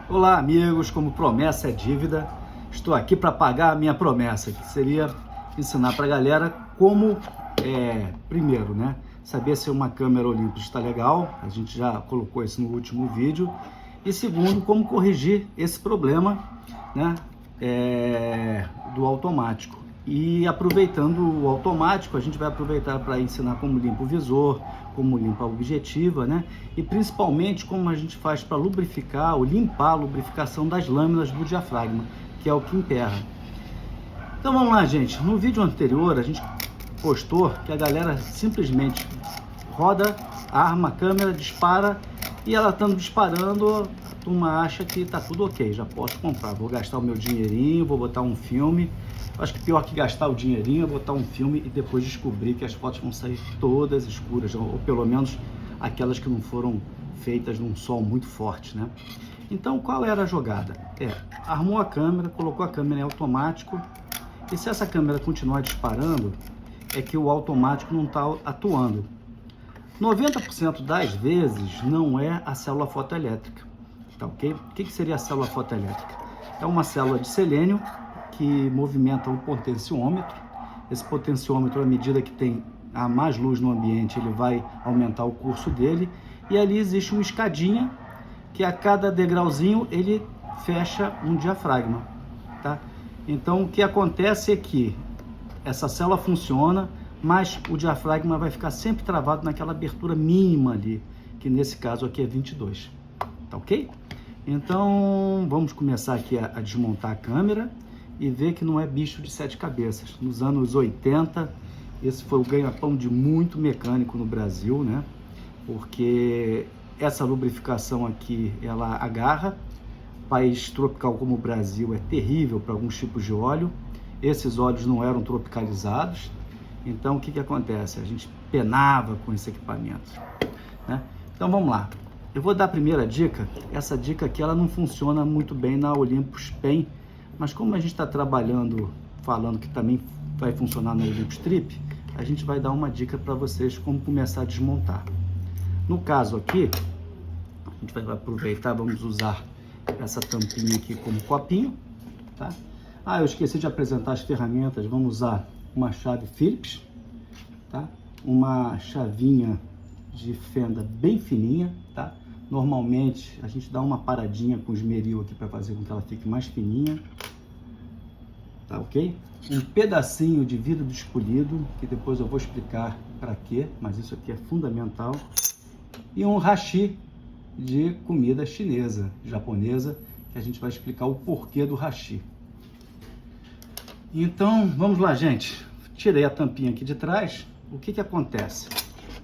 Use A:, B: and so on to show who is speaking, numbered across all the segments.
A: Olá, amigos, como promessa é dívida, estou aqui para pagar a minha promessa, que seria ensinar para a galera como, primeiro, né, saber se uma câmera Olympus está legal, a gente já colocou isso no último vídeo, e segundo, como corrigir esse problema, né, do automático. E aproveitando o automático, a gente vai aproveitar para ensinar como limpa o visor, como limpa a objetiva, né? E principalmente como a gente faz para lubrificar ou limpar a lubrificação das lâminas do diafragma, que é o que emperra. Então vamos lá, gente. No vídeo anterior a gente postou que a galera simplesmente roda, arma a câmera, dispara e ela estando disparando, a turma acha que tá tudo ok, já posso comprar, vou gastar o meu dinheirinho, vou botar um filme. Acho que pior que gastar o dinheirinho é botar um filme e depois descobrir que as fotos vão sair todas escuras, ou pelo menos aquelas que não foram feitas num sol muito forte, né? Então, qual era a jogada? Armou a câmera, colocou a câmera em automático, e se essa câmera continuar disparando, é que o automático não está atuando. 90% das vezes não é a célula fotoelétrica, tá ok? O que seria a célula fotoelétrica? É uma célula de selênio que movimenta o potenciômetro. Esse potenciômetro, à medida que tem a mais luz no ambiente, ele vai aumentar o curso dele, e ali existe uma escadinha que a cada degrauzinho ele fecha um diafragma, tá? Então o que acontece é que essa célula funciona, mas o diafragma vai ficar sempre travado naquela abertura mínima ali, que nesse caso aqui é 22, tá ok? Então vamos começar aqui a desmontar a câmera e ver que não é bicho de 7 cabeças. Nos anos 80, esse foi o ganha-pão de muito mecânico no Brasil, né? Porque essa lubrificação aqui, ela agarra. País tropical como o Brasil é terrível para alguns tipos de óleo. Esses óleos não eram tropicalizados. Então, o que acontece? A gente penava com esse equipamento, né? Então, vamos lá. Eu vou dar a primeira dica. Essa dica aqui, ela não funciona muito bem na Olympus Pen, mas como a gente está trabalhando, falando que também vai funcionar na Olympus Trip, a gente vai dar uma dica para vocês como começar a desmontar. No caso aqui, a gente vai aproveitar, vamos usar essa tampinha aqui como copinho, tá? Eu esqueci de apresentar as ferramentas. Vamos usar uma chave Phillips, tá? Uma chavinha de fenda bem fininha, tá? Normalmente a gente dá uma paradinha com esmeril aqui para fazer com que ela fique mais fininha, tá ok? Um pedacinho de vidro despolido, que depois eu vou explicar para quê, mas isso aqui é fundamental. E um hashi de comida chinesa, japonesa, que a gente vai explicar o porquê do hashi. Então, vamos lá, gente. Tirei a tampinha aqui de trás. O que acontece?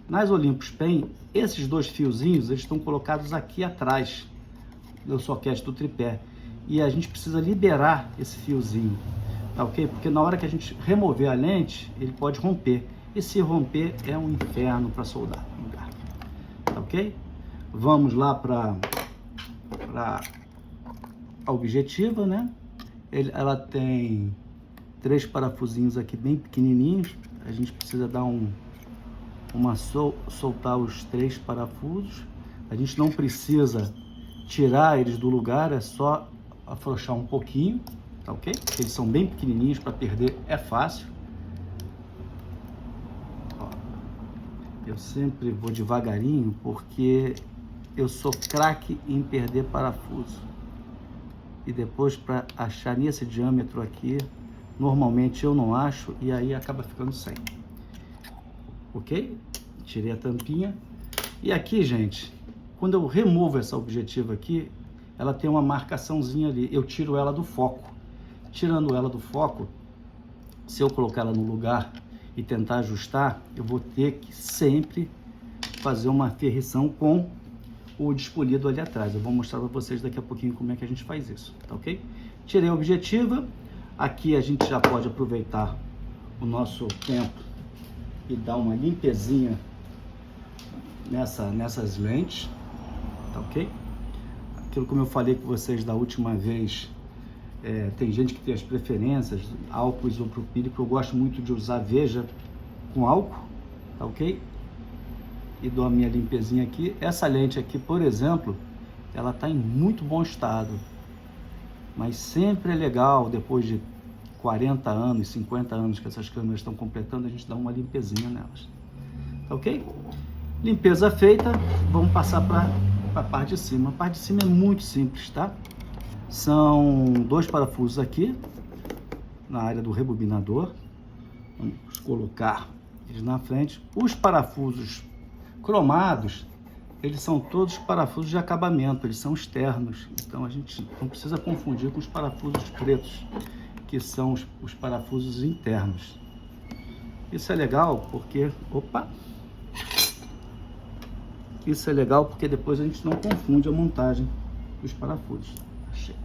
A: Nas Olympus Pen, esses dois fiozinhos, eles estão colocados aqui atrás do soquete do tripé. E a gente precisa liberar esse fiozinho, tá ok? Porque na hora que a gente remover a lente, ele pode romper. E se romper, é um inferno para soldar no lugar, tá ok? Vamos lá para a objetiva, né? Ela tem 3 parafusinhos aqui bem pequenininhos. A gente precisa dar soltar os 3 parafusos. A gente não precisa tirar eles do lugar, é só afrouxar um pouquinho, tá ok? Eles são bem pequenininhos, para perder é fácil. Ó, eu sempre vou devagarinho porque eu sou craque em perder parafuso. E depois, para achar nesse diâmetro aqui, normalmente eu não acho e aí acaba ficando sem. Ok? Tirei a tampinha. E aqui, gente, quando eu removo essa objetiva aqui, ela tem uma marcaçãozinha ali. Eu tiro ela do foco. Tirando ela do foco, se eu colocar ela no lugar e tentar ajustar, eu vou ter que sempre fazer uma ferrição com o despolido ali atrás. Eu vou mostrar para vocês daqui a pouquinho como é que a gente faz isso, tá ok? Tirei a objetiva. Aqui a gente já pode aproveitar o nosso tempo e dar uma limpezinha nessas lentes, tá ok? Aquilo como eu falei com vocês da última vez, tem gente que tem as preferências, álcool isopropílico. Eu gosto muito de usar Veja com álcool, tá ok? E dou a minha limpezinha aqui. Essa lente aqui, por exemplo, ela está em muito bom estado, mas sempre é legal, depois de 40 anos, 50 anos que essas câmeras estão completando, a gente dá uma limpezinha nelas, tá ok? Limpeza feita, vamos passar para a parte de cima. A parte de cima é muito simples, tá? São 2 parafusos aqui, na área do rebobinador. Vamos colocar eles na frente. Os parafusos cromados, eles são todos parafusos de acabamento, eles são externos. Então a gente não precisa confundir com os parafusos pretos, que são os parafusos internos. Isso é legal porque... Opa! Isso é legal porque depois a gente não confunde a montagem dos parafusos. Achei.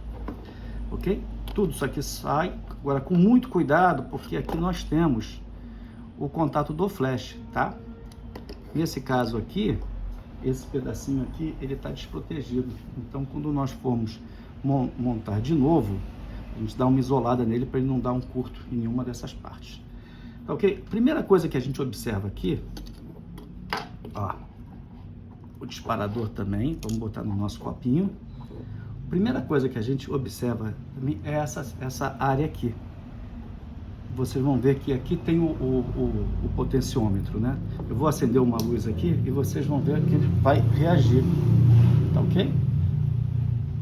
A: Ok? Tudo isso aqui sai, agora com muito cuidado, porque aqui nós temos o contato do flash, tá? Nesse caso aqui, esse pedacinho aqui, ele está desprotegido. Então, quando nós formos montar de novo, a gente dá uma isolada nele para ele não dar um curto em nenhuma dessas partes. Tá, ok? Primeira coisa que a gente observa aqui, ó, o disparador também, vamos botar no nosso copinho. Primeira coisa que a gente observa também é essa área aqui. Vocês vão ver que aqui tem o potenciômetro, né? Eu vou acender uma luz aqui e vocês vão ver que ele vai reagir, tá ok?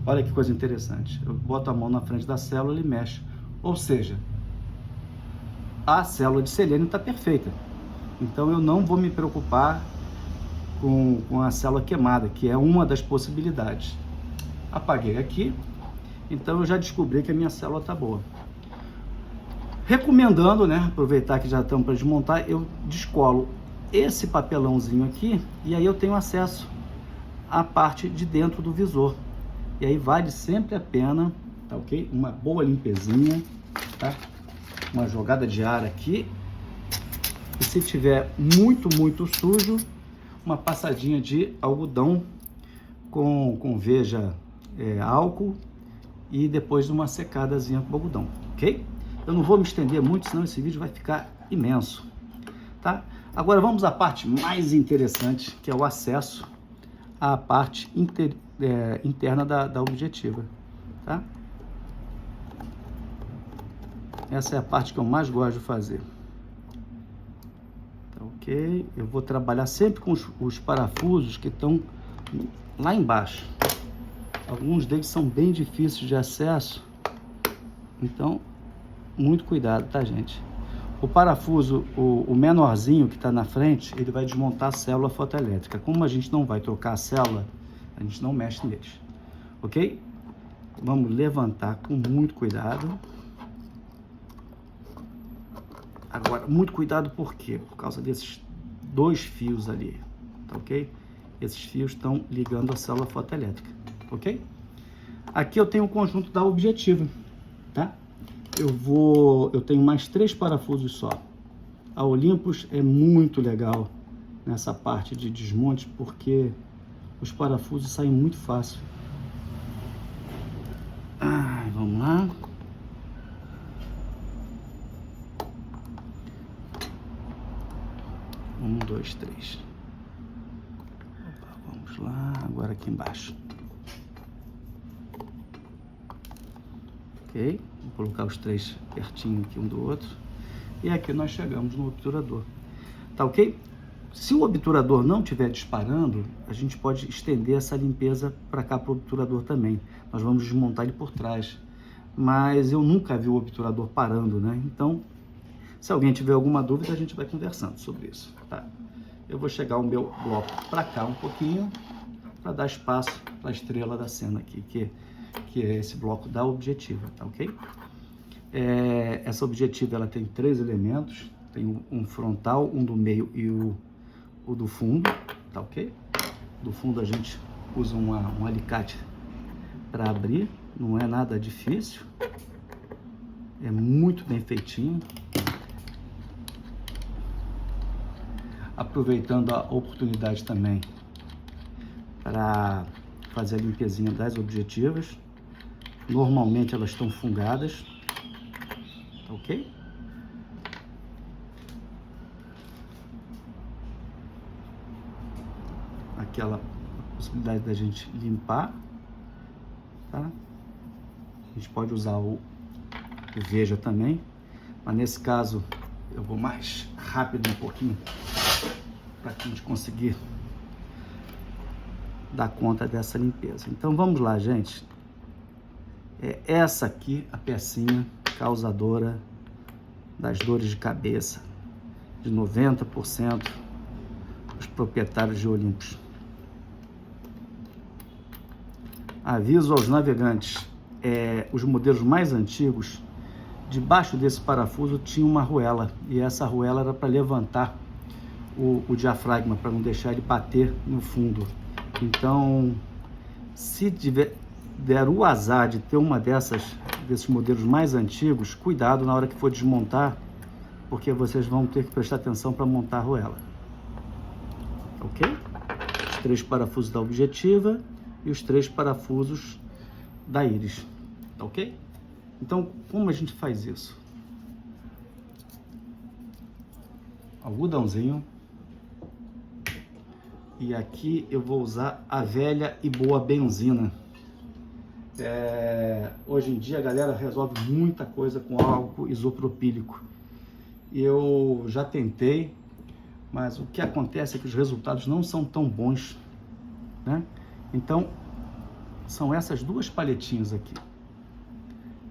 A: Olha que coisa interessante. Eu boto a mão na frente da célula e ele mexe. Ou seja, a célula de selênio está perfeita. Então eu não vou me preocupar com a célula queimada, que é uma das possibilidades. Apaguei aqui, então eu já descobri que a minha célula está boa. Recomendando, né, aproveitar que já estamos para desmontar, eu descolo esse papelãozinho aqui e aí eu tenho acesso à parte de dentro do visor. E aí vale sempre a pena, tá ok? Uma boa limpezinha, tá? Uma jogada de ar aqui. E se tiver muito sujo, uma passadinha de algodão com veja, álcool, e depois uma secadazinha com algodão, ok? Eu não vou me estender muito, senão esse vídeo vai ficar imenso, tá? Agora vamos à parte mais interessante, que é o acesso à parte interna da objetiva, tá? Essa é a parte que eu mais gosto de fazer. Tá, ok? Eu vou trabalhar sempre com os parafusos que estão lá embaixo. Alguns deles são bem difíceis de acesso, então muito cuidado, tá, gente? O parafuso, o menorzinho que está na frente, ele vai desmontar a célula fotoelétrica. Como a gente não vai trocar a célula, a gente não mexe neles, ok? Vamos levantar com muito cuidado. Agora, muito cuidado por quê? Por causa desses 2 fios ali, tá ok? Esses fios estão ligando a célula fotoelétrica, ok? Aqui eu tenho o conjunto da objetiva, tá? Eu tenho mais 3 parafusos só. A Olympus é muito legal nessa parte de desmonte, porque os parafusos saem muito fácil. Vamos lá. Um, dois, 3. Opa, vamos lá. Agora aqui embaixo. Ok? Vou colocar os 3 pertinho aqui um do outro. E aqui nós chegamos no obturador. Tá ok? Se o obturador não estiver disparando, a gente pode estender essa limpeza para cá para o obturador também. Nós vamos desmontar ele por trás. Mas eu nunca vi o obturador parando, né? Então, se alguém tiver alguma dúvida, a gente vai conversando sobre isso, tá? Eu vou chegar o meu bloco para cá um pouquinho, para dar espaço para a estrela da cena aqui, que é esse bloco da objetiva, tá ok? Essa objetiva, ela tem 3 elementos, tem um frontal, um do meio e o do fundo, tá ok? Do fundo a gente usa um alicate para abrir, não é nada difícil, é muito bem feitinho. Aproveitando a oportunidade também para fazer a limpezinha das objetivas. Normalmente elas estão fungadas, ok? Aquela possibilidade da gente limpar tá? A gente pode usar o Veja também, mas nesse caso eu vou mais rápido um pouquinho para que a gente conseguir dar conta dessa limpeza. Então vamos lá, gente. É essa aqui a pecinha causadora das dores de cabeça de 90% dos proprietários de Olympus. Aviso aos navegantes, os modelos mais antigos, debaixo desse parafuso tinha uma arruela, e essa arruela era para levantar o diafragma, para não deixar ele bater no fundo. Então, se der o azar de ter uma desses modelos mais antigos, cuidado na hora que for desmontar, porque vocês vão ter que prestar atenção para montar a arruela. Ok? Os 3 parafusos da objetiva e os 3 parafusos da íris. Ok? Então, como a gente faz isso? Algodãozinho. E aqui eu vou usar a velha e boa benzina. Hoje em dia a galera resolve muita coisa com álcool isopropílico. Eu já tentei, mas o que acontece é que os resultados não são tão bons, né? Então, são essas 2 paletinhas aqui.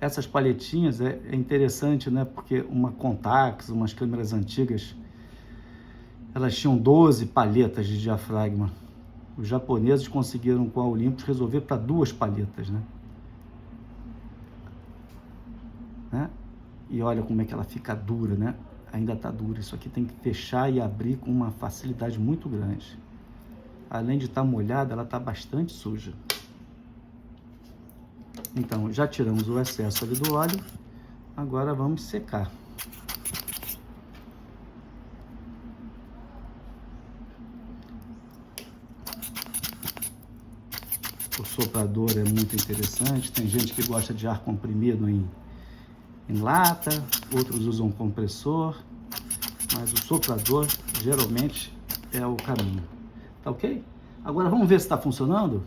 A: Essas paletinhas é interessante, né? Porque uma Contax, umas câmeras antigas, elas tinham 12 palhetas de diafragma. Os japoneses conseguiram com a Olympus resolver para 2 palhetas, né? E olha como é que ela fica dura, né? Ainda tá dura. Isso aqui tem que fechar e abrir com uma facilidade muito grande. Além de estar molhada, ela tá bastante suja. Então, já tiramos o excesso ali do óleo. Agora vamos secar. O soprador é muito interessante. Tem gente que gosta de ar comprimido em lata, outros usam compressor, mas o soprador geralmente é o caminho. Tá ok? Agora vamos ver se está funcionando?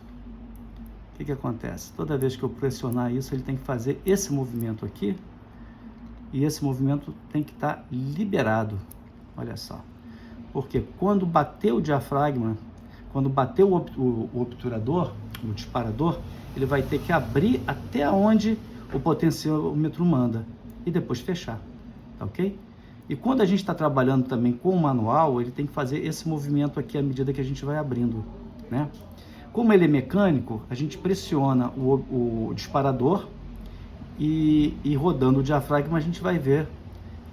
A: O que acontece? Toda vez que eu pressionar isso, ele tem que fazer esse movimento aqui, e esse movimento tem que estar liberado. Olha só. Porque quando bater o diafragma, quando bater o obturador, o disparador, ele vai ter que abrir até onde o potenciômetro manda e depois fechar, tá ok? E quando a gente está trabalhando também com o manual, ele tem que fazer esse movimento aqui à medida que a gente vai abrindo, né? Como ele é mecânico, a gente pressiona o disparador e rodando o diafragma a gente vai ver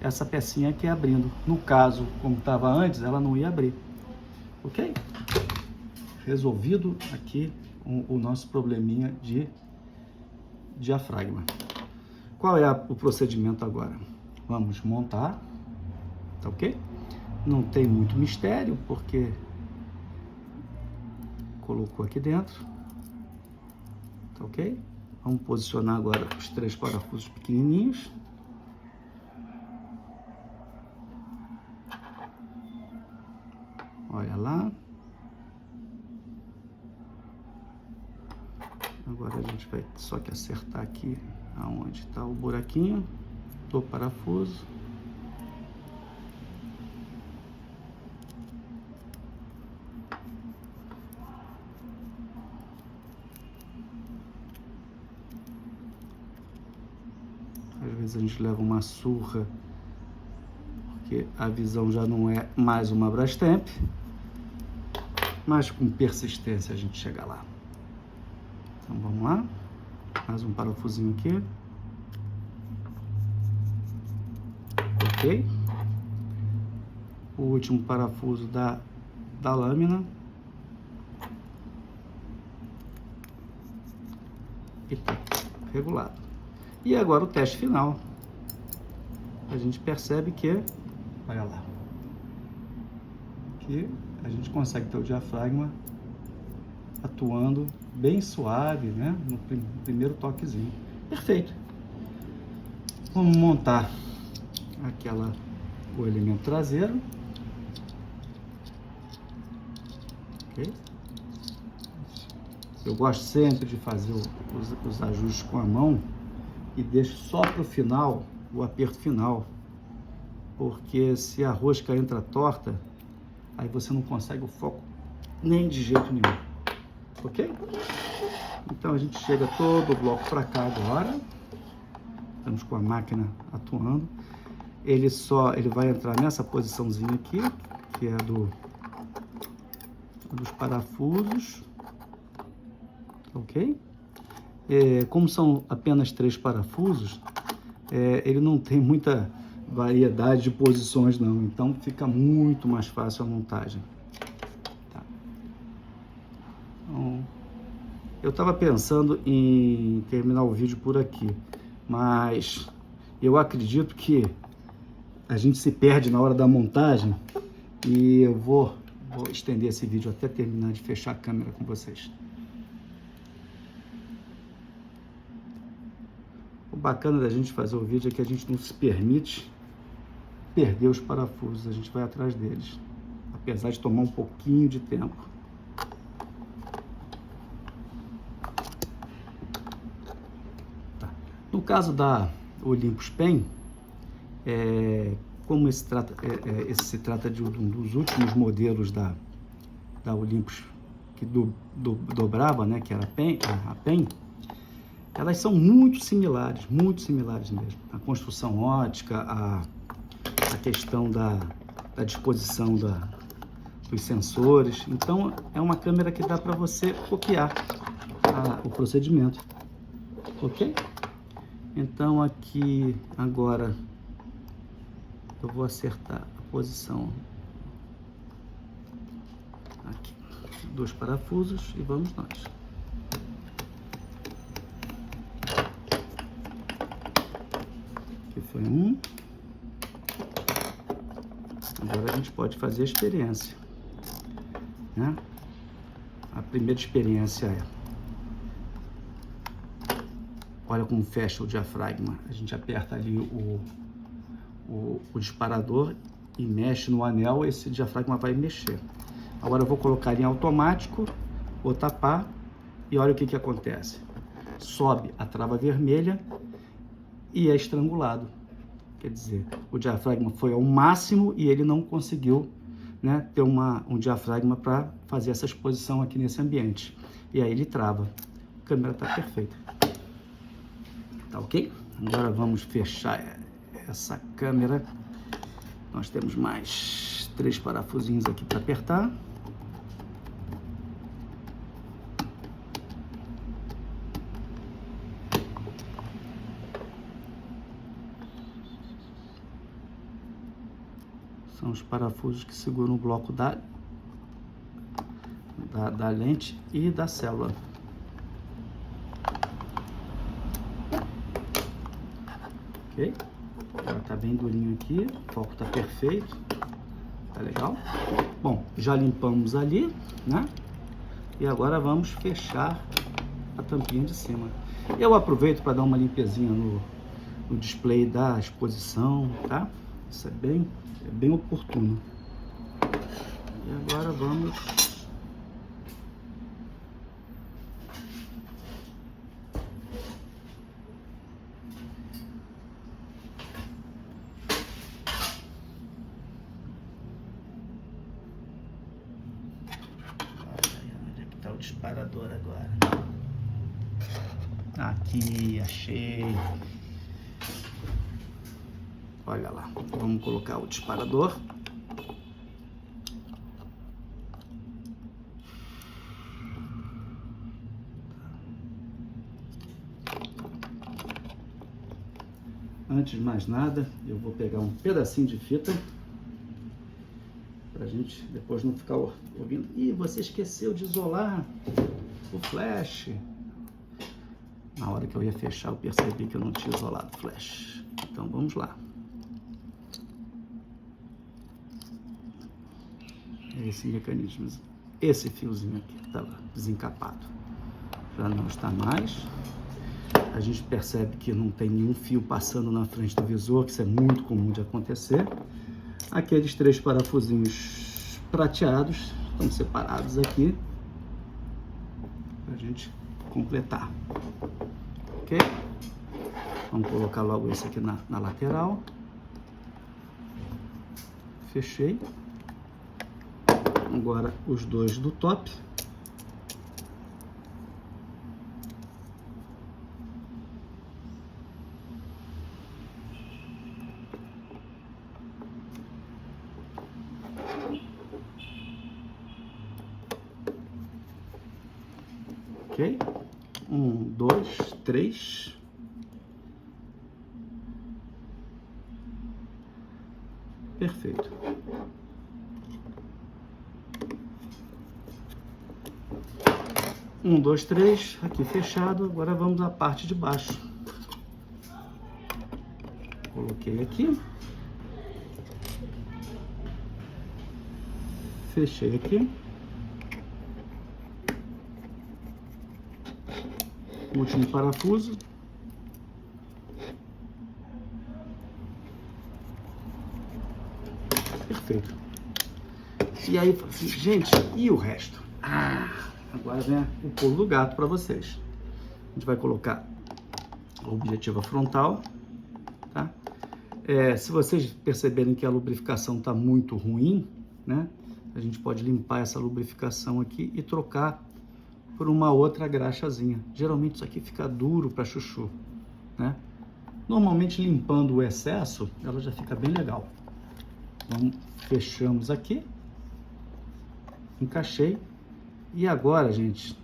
A: essa pecinha aqui abrindo. No caso, como estava antes, ela não ia abrir, ok? Resolvido aqui o nosso probleminha de diafragma. Qual é o procedimento agora? Vamos montar, tá ok? Não tem muito mistério, porque colocou aqui dentro, tá ok? Vamos posicionar agora os 3 parafusos pequenininhos. Olha lá. Agora a gente vai só que acertar aqui aonde está o buraquinho do parafuso. Às vezes a gente leva uma surra, porque a visão já não é mais uma Brastemp, mas com persistência a gente chega lá. Então vamos lá, mais um parafusinho aqui, ok? O último parafuso da lâmina e tá regulado. E agora o teste final. A gente percebe que, olha lá, que a gente consegue ter o diafragma atuando bem suave, né? No primeiro toquezinho. Perfeito. Vamos montar o elemento traseiro. Ok? Eu gosto sempre de fazer os ajustes com a mão e deixo só para o final, o aperto final, porque se a rosca entra torta, aí você não consegue o foco nem de jeito nenhum, ok? Então a gente chega todo o bloco para cá agora, estamos com a máquina atuando, ele vai entrar nessa posiçãozinha aqui, que é dos parafusos, ok? Como são apenas 3 parafusos, ele não tem muita variedade de posições não, então fica muito mais fácil a montagem. Tá. Então, eu estava pensando em terminar o vídeo por aqui, mas eu acredito que a gente se perde na hora da montagem e eu vou estender esse vídeo até terminar de fechar a câmera com vocês. O bacana da gente fazer o vídeo é que a gente não se permite perder os parafusos, a gente vai atrás deles, apesar de tomar um pouquinho de tempo. Tá. No caso da Olympus Pen, como esse se trata de um dos últimos modelos da Olympus que dobrava, né, que era a Pen, elas são muito similares mesmo. A construção ótica, a questão da disposição dos sensores. Então, é uma câmera que dá para você copiar o procedimento, ok? Então, aqui, agora, eu vou acertar a posição aqui dos parafusos e vamos nós. Aqui foi um. Agora a gente pode fazer a experiência, né? A primeira experiência olha como fecha o diafragma. A gente aperta ali o disparador e mexe no anel, esse diafragma vai mexer. Agora eu vou colocar em automático, vou tapar e olha o que acontece. Sobe a trava vermelha e é estrangulado. Quer dizer, o diafragma foi ao máximo e ele não conseguiu, né, ter um diafragma para fazer essa exposição aqui nesse ambiente. E aí ele trava. A câmera está perfeita. Tá ok? Agora vamos fechar essa câmera. Nós temos mais 3 parafusinhos aqui para apertar. São os parafusos que seguram o bloco da lente e da célula. Ok? Agora tá bem durinho aqui, o foco tá perfeito, tá legal? Bom, já limpamos ali, né? E agora vamos fechar a tampinha de cima. Eu aproveito para dar uma limpezinha no display da exposição, tá? Isso é bem oportuno. E agora vamos onde é que tá o disparador agora? Aqui, achei. Olha lá, vamos colocar o disparador. Antes de mais nada, eu vou pegar um pedacinho de fita pra gente depois não ficar ouvindo. Ih, você esqueceu de isolar o flash. Na hora que eu ia fechar, eu percebi que eu não tinha isolado o flash. Então vamos lá. Esse mecanismo, esse fiozinho aqui estava desencapado, já não está mais. A gente percebe que não tem nenhum fio passando na frente do visor, que isso é muito comum de acontecer. Aqueles 3 parafusinhos prateados estão separados aqui, para a gente gente completar. Ok? Vamos colocar logo esse aqui na lateral. Fechei. Agora os dois do top. Ok? 1, 2, 3. Perfeito. Um, dois, três, aqui fechado. Agora vamos à parte de baixo. Coloquei aqui. Fechei aqui. Último parafuso. Perfeito. E aí, assim, gente, e o resto? Agora vem o pulo do gato para vocês. A gente vai colocar a objetiva frontal, tá? Se vocês perceberem que a lubrificação está muito ruim, né? A gente pode limpar essa lubrificação aqui e trocar por uma outra graxazinha. Geralmente isso aqui fica duro para chuchu, né? Normalmente limpando o excesso, ela já fica bem legal. Então, fechamos aqui, encaixei. E agora, gente,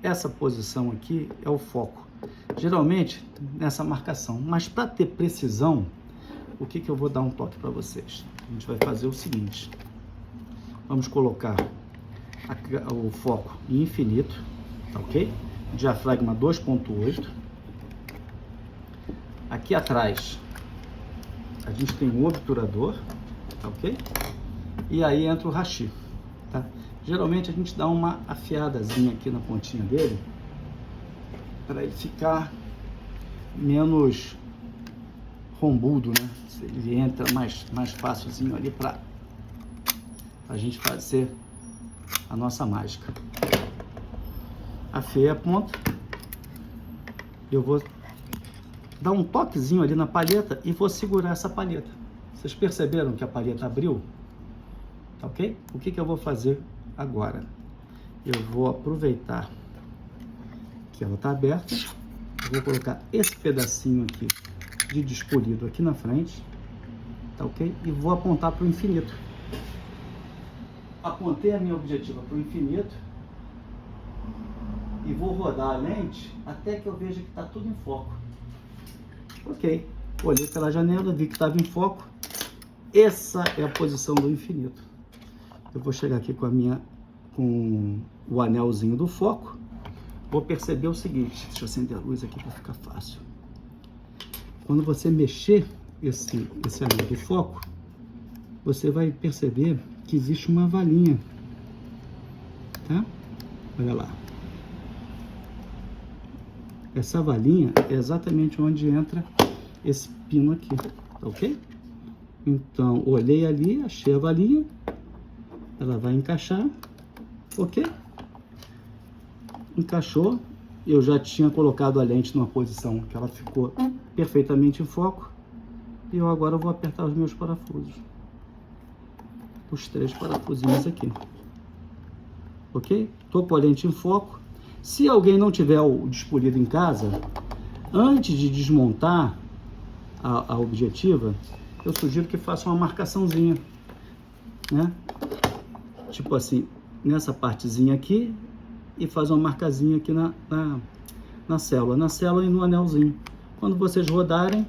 A: essa posição aqui é o foco. Geralmente nessa marcação, mas para ter precisão, o que eu vou dar um toque para vocês? A gente vai fazer o seguinte: vamos colocar o foco em infinito, tá ok? Diafragma 2.8. Aqui atrás a gente tem um obturador, tá ok? E aí entra o hashi, tá? Geralmente a gente dá uma afiadazinha aqui na pontinha dele para ele ficar menos rombudo, né? Ele entra mais facilzinho ali para a gente fazer a nossa mágica. Afiei a ponta. Eu vou dar um toquezinho ali na palheta e vou segurar essa palheta. Vocês perceberam que a palheta abriu? Tá ok? O que eu vou fazer agora? Eu vou aproveitar que ela está aberta. Eu vou colocar esse pedacinho aqui de despolido aqui na frente. Tá ok? E vou apontar para o infinito. Apontei a minha objetiva para o infinito. E vou rodar a lente até que eu veja que está tudo em foco. Ok. Olhei pela janela, vi que estava em foco. Essa é a posição do infinito. Eu vou chegar aqui com o anelzinho do foco. Vou perceber o seguinte. Deixa eu acender a luz aqui para ficar fácil. Quando você mexer esse anel do foco, você vai perceber que existe uma valinha, tá? Olha lá. Essa valinha é exatamente onde entra esse pino aqui, tá ok? Então, olhei ali, achei a valinha, ela vai encaixar, ok? Encaixou, eu já tinha colocado a lente numa posição que ela ficou perfeitamente em foco, e eu agora vou apertar os meus parafusos. Os 3 parafusinhos aqui, ok? Tô com a lente em foco. Se alguém não tiver o despolido em casa, antes de desmontar a objetiva, eu sugiro que faça uma marcaçãozinha, né? Tipo assim, nessa partezinha aqui, e faz uma marcazinha aqui na célula e no anelzinho. Quando vocês rodarem,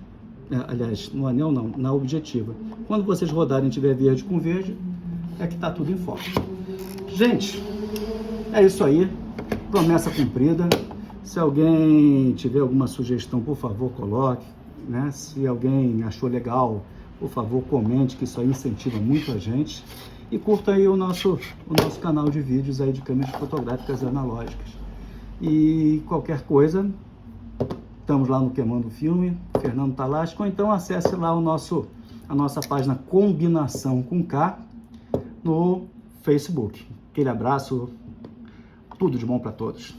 A: aliás, no anel não, na objetiva. Quando vocês rodarem e tiver verde com verde, é que tá tudo em foco. Gente, é isso aí. Promessa cumprida. Se alguém tiver alguma sugestão, por favor, coloque, né? Se alguém achou legal, por favor, comente, que isso aí incentiva muito a gente. E curta aí o nosso canal de vídeos aí de câmeras fotográficas e analógicas. E qualquer coisa, estamos lá no Queimando Filme, Fernando Talasco, ou então acesse lá a nossa página Combinação com K no Facebook. Aquele abraço, tudo de bom para todos.